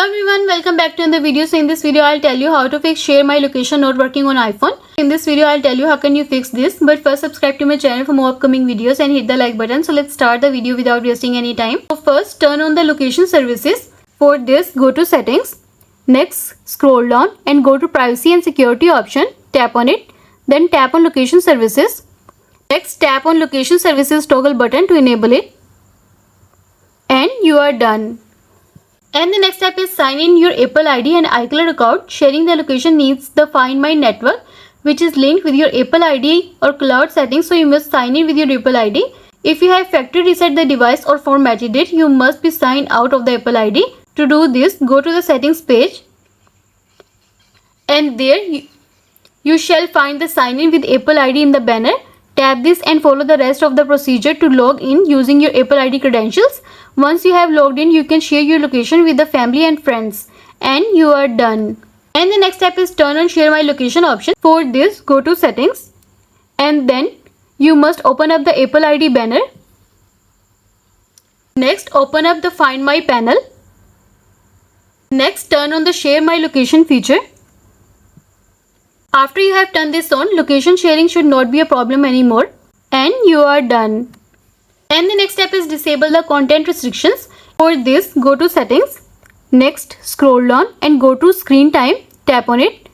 Hello everyone, welcome back to another video. So in this video I'll tell you how to fix share my location not working on iPhone. In this video I'll tell you how can you fix this, but first subscribe to my channel for more upcoming videos and hit the like button. So let's start the video without wasting any time. So first turn on the location services. For this go to settings, next scroll down and go to privacy and security option, tap on it, then tap on location services. Next tap on location services toggle button to enable it and you are done. And the next step is sign in your Apple ID and iCloud account. Sharing the location needs the Find My network, which is linked with your Apple ID or cloud settings. So you must sign in with your Apple ID. If you have factory reset the device or formatted it, you must be signed out of the Apple ID. To do this, go to the settings page and there you shall find the sign in with Apple ID in the banner. Tap this and follow the rest of the procedure to log in using your Apple ID credentials. Once you have logged in, you can share your location with the family and friends and you are done. And the next step is turn on share my location option. For this go to settings and then you must open up the Apple ID banner. Next open up the Find My panel. Next turn on the share my location feature. After you have turned this on, location sharing should not be a problem anymore and you are done. And the next step is disable the content restrictions. For this go to settings, next scroll down and go to screen time, tap on it.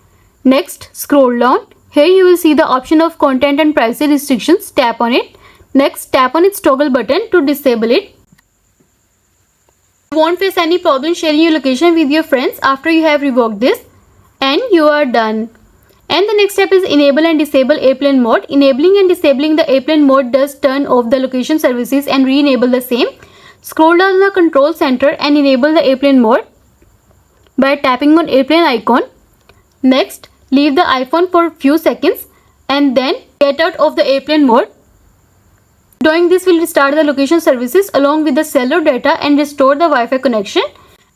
Next scroll down, here you will see the option of content and privacy restrictions, tap on it. Next tap on its toggle button to disable it. You won't face any problem sharing your location with your friends after you have revoked this and you are done. And the next step is enable and disable airplane mode. Enabling and disabling the airplane mode does turn off the location services and re-enable the same. Scroll down the control center and enable the airplane mode by tapping on airplane icon. Next, leave the iPhone for a few seconds and then get out of the airplane mode. Doing this will restart the location services along with the cellular data and restore the Wi-Fi connection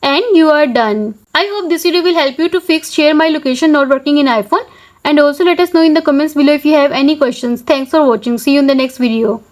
and you are done. I hope this video will help you to fix share my location not working in iPhone. And also let us know in the comments below if you have any questions. Thanks for watching. See you in the next video.